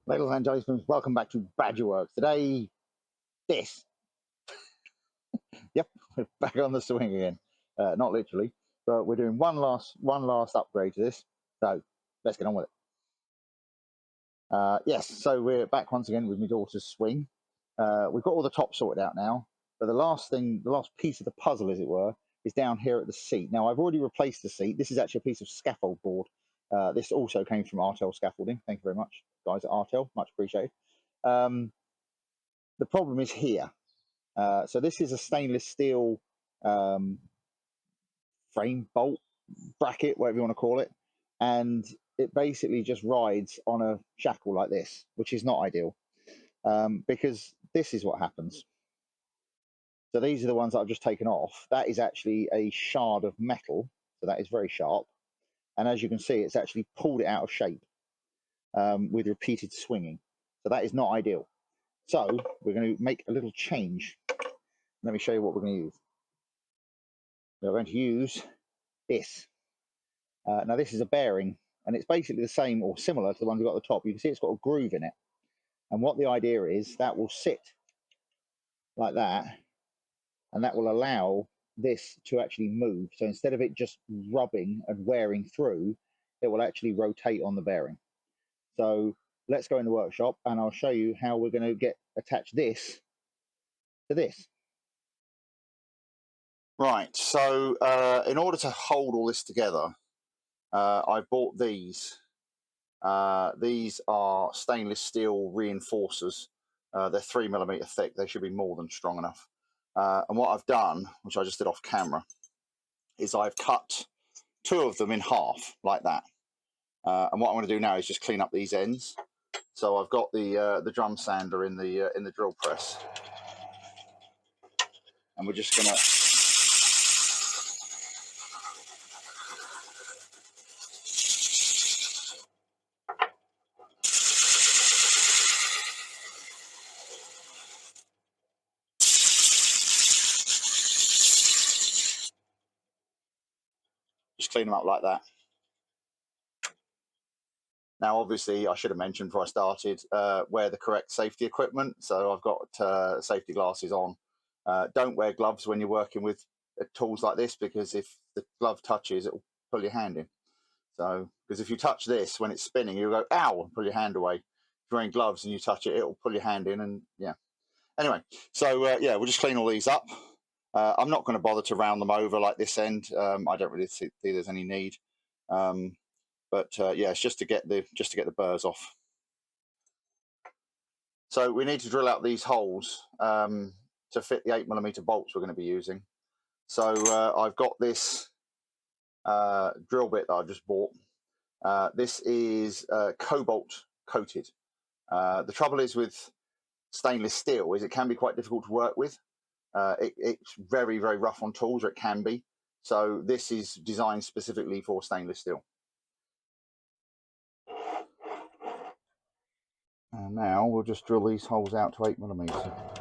Ladies and gentlemen, welcome back to Badgerworks. Today, this. Yep, we're back on the swing again. Not literally, but we're doing one last upgrade to this. So let's get on with it. Yes, so we're back once again with my daughter's swing. We've got all the top sorted out now, but the last piece of the puzzle, as it were, is down here at the seat. Now I've already replaced the seat. This is actually a piece of scaffold board. This also came from Artel Scaffolding. Thank you very much, guys at Artel. Much appreciated. The problem is here. So this is a stainless steel frame, bolt, bracket, whatever you want to call it. And it basically just rides on a shackle like this, which is not ideal because this is what happens. So these are the ones that I've just taken off. That is actually a shard of metal. So that is very sharp. And as you can see, it's actually pulled it out of shape with repeated swinging. So that is not ideal. So we're going to make a little change. Let me show you what we're going to use. We're going to use this. Now this is a bearing, and it's basically the same or similar to the one we've got at the top. You can see it's got a groove in it. And what the idea is, that will sit like that, and that will allow this to actually move. So instead of it just rubbing and wearing through, it will actually rotate on the bearing. So let's go in the workshop and I'll show you how we're going to attach this to this. Right, so in order to hold all this together, I bought these. These are stainless steel reinforcers. They're 3mm thick. They should be more than strong enough. And what I've done, which I just did off camera, is I've cut 2 of them in half like that. And what I'm going to do now is just clean up these ends. So I've got the drum sander in the drill press, and we're just going to clean them up like that. Now, obviously, I should have mentioned before I started, wear the correct safety equipment. So I've got safety glasses on. Don't wear gloves when you're working with tools like this, because if the glove touches, it will pull your hand in. So, because if you touch this when it's spinning, you'll go, ow, and pull your hand away. If you're wearing gloves and you touch it, it'll pull your hand in, and yeah. Anyway, so yeah, we'll just clean all these up. I'm not going to bother to round them over like this end. I don't really see there's any need. But yeah, it's just to get the burrs off. So we need to drill out these holes to fit the 8mm bolts we're going to be using. So I've got this drill bit that I just bought. This is cobalt coated. The trouble is with stainless steel is it can be quite difficult to work with. It's very, very rough on tools, or it can be. So this is designed specifically for stainless steel. And now we'll just drill these holes out to 8mm.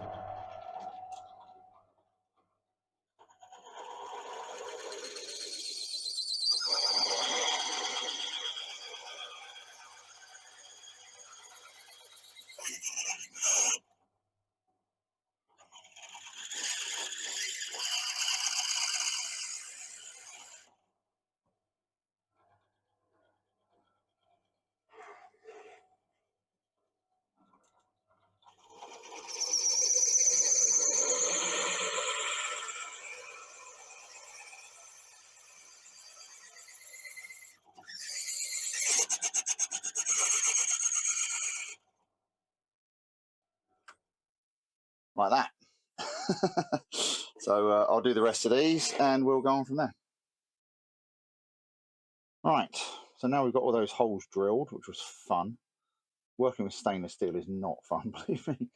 Like that. So I'll do the rest of these and we'll go on from there. Right, so now we've got all those holes drilled, which was fun. Working with stainless steel is not fun, believe me.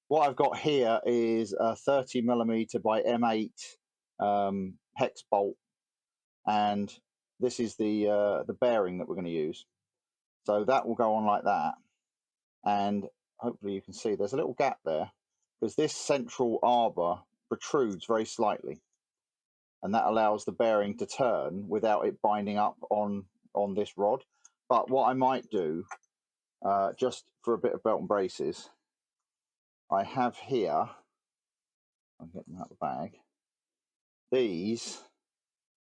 What I've got here is a 30mm by M8 hex bolt, and this is the bearing that we're going to use. So that will go on like that, and hopefully you can see there's a little gap there, because this central arbor protrudes very slightly, and that allows the bearing to turn without it binding up on this rod. But what I might do just for a bit of belt and braces, I have here, I'll get them out of the bag, these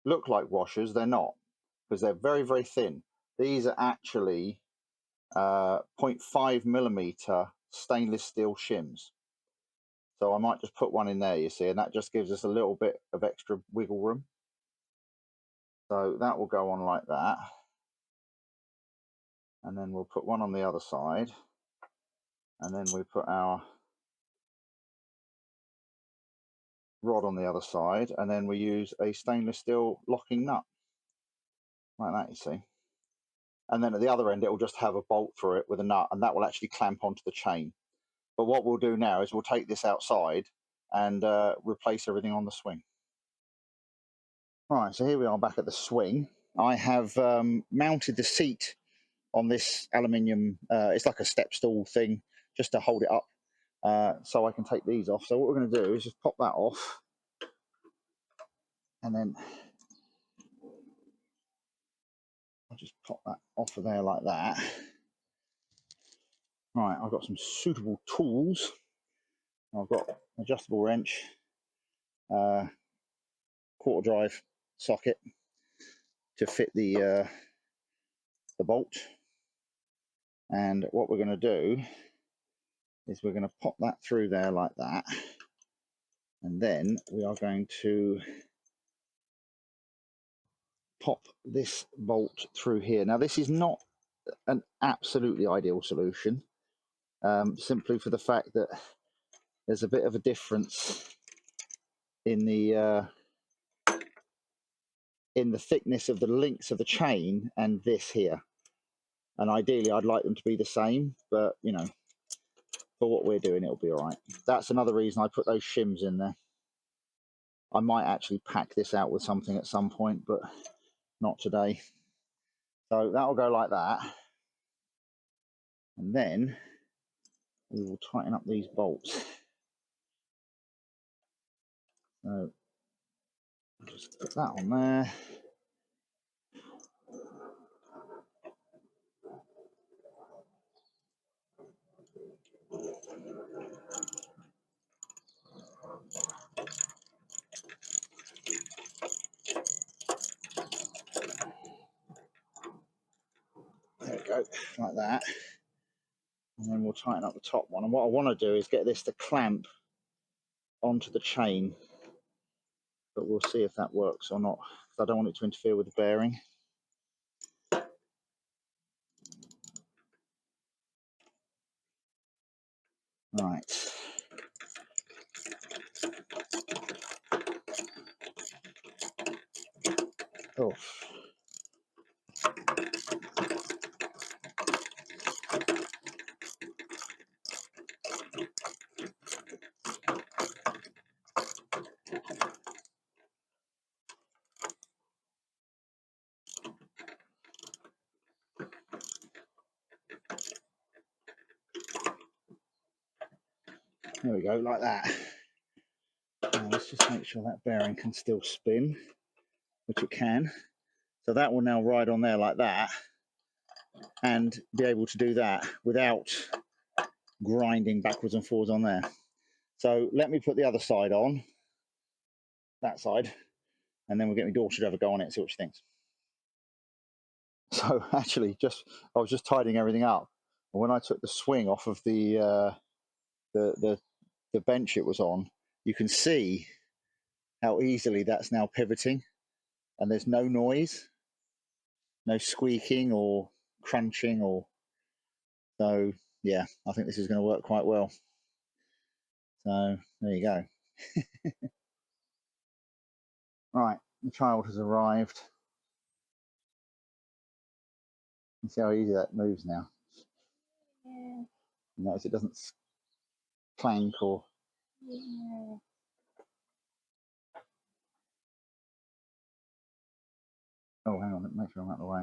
look like washers. They're not, because they're very, very thin. These are actually 0.5 millimeter stainless steel shims. So I might just put one in there, you see, and that just gives us a little bit of extra wiggle room. So that will go on like that. And then we'll put one on the other side. And then we put our rod on the other side. And then we use a stainless steel locking nut. Like that, you see. And then at the other end, it will just have a bolt through it with a nut, and that will actually clamp onto the chain. But what we'll do now is we'll take this outside and replace everything on the swing. Right, so here we are back at the swing. I have mounted the seat on this aluminium, it's like a step stool thing, just to hold it up, so I can take these off. So what we're going to do is just pop that off, and then I'll just pop that off of there like that. Right, I've got some suitable tools. I've got an adjustable wrench, quarter drive socket to fit the bolt, and what we're going to do is we're going to pop that through there like that, and then we are going to pop this bolt through here. Now this is not an absolutely ideal solution, simply for the fact that there's a bit of a difference in the thickness of the links of the chain and this here, and ideally I'd like them to be the same, but you know, for what we're doing it'll be all right. That's another reason I put those shims in there. I might actually pack this out with something at some point, but not today. So that'll go like that, and then we will tighten up these bolts. So just put that on there. There we go, like that. And then we'll tighten up the top one. And what I want to do is get this to clamp onto the chain, but we'll see if that works or not. I don't want it to interfere with the bearing. Right. Oh. There we go, like that. Now let's just make sure that bearing can still spin, which it can. So that will now ride on there like that, and be able to do that without grinding backwards and forwards on there. So let me put the other side on, that side, and then we'll get my daughter to have a go on it and see what she thinks. So actually, I was just tidying everything up, and when I took the swing off of the bench it was on, you can see how easily that's now pivoting, and there's no noise, no squeaking or crunching, or so yeah, I think this is going to work quite well. So there you go. Right, the child has arrived. You see how easy that moves now. Yeah. You notice it doesn't clank or. Yeah. Oh, hang on, let me make sure I'm out of the way.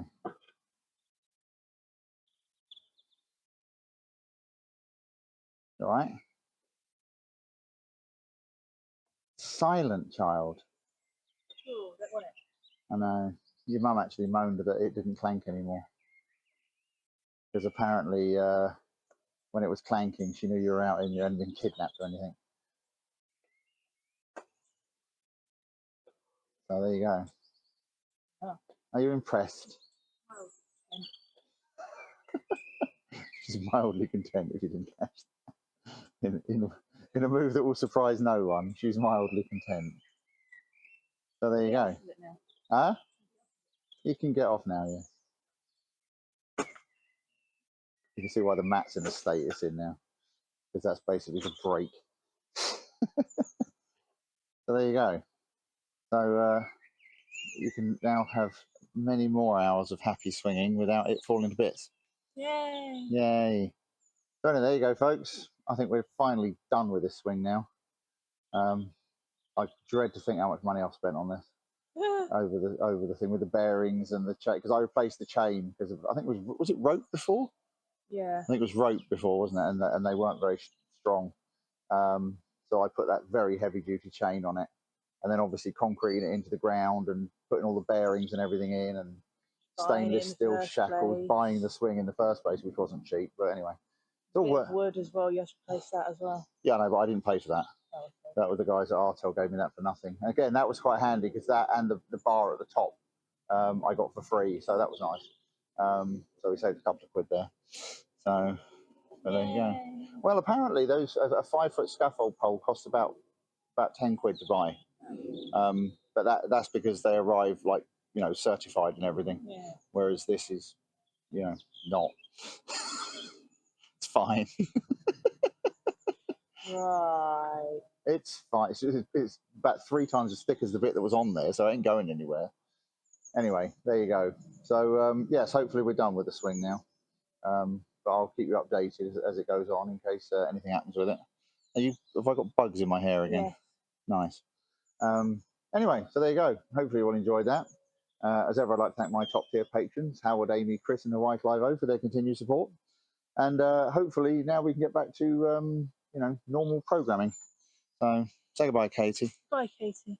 All right. Silent child. Oh, that one. I know. Your mum actually moaned that it didn't clank anymore. because apparently when it was clanking, she knew you were out and you hadn't been kidnapped or anything. So there you go. Oh. Are you impressed? She's mildly content, if you didn't catch that. In a move that will surprise no one, she's mildly content. So there you go. Huh? You can get off now, yeah. You can see why the mat's in the state it's in now, because that's basically the break. So there you go. So you can now have many more hours of happy swinging without it falling to bits. Yay! Yay! So anyway, there you go, folks. I think we're finally done with this swing now. I dread to think how much money I've spent on this over the thing with the bearings and the chain, because I replaced the chain because I think it was it rope before? Yeah. I think it was rope before, wasn't it? And they weren't very strong. So I put that very heavy duty chain on it, and then obviously concreting it into the ground and putting all the bearings and everything in, and stainless steel shackles. Buying the swing in the first place, which wasn't cheap, but anyway. It's all wood as well. You have to replace that as well. Yeah, no, but I didn't pay for that. Oh, okay. That was the guys at Artel gave me that for nothing. And again, that was quite handy because that and the bar at the top I got for free, so that was nice. So we saved a couple of quid there. So there you go. Well, apparently those a 5-foot scaffold pole costs about 10 quid to buy. But that's because they arrive like, you know, certified and everything. Yeah. Whereas this is, you know, not. It's fine. Right. It's fine. It's about 3 times as thick as the bit that was on there, so it ain't going anywhere. Anyway, there you go. So yes, hopefully we're done with the swing now. But I'll keep you updated as it goes on in case anything happens with it. Have I got bugs in my hair again? Yeah. Nice. Anyway, so there you go. Hopefully you'll enjoy that. As ever, I'd like to thank my top tier patrons, Howard, Amy, Chris, and the wife Live-O for their continued support. And hopefully now we can get back to you know, normal programming. So say goodbye, Katie. Bye, Katie.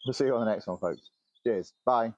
We'll see you on the next one, folks. Cheers. Bye.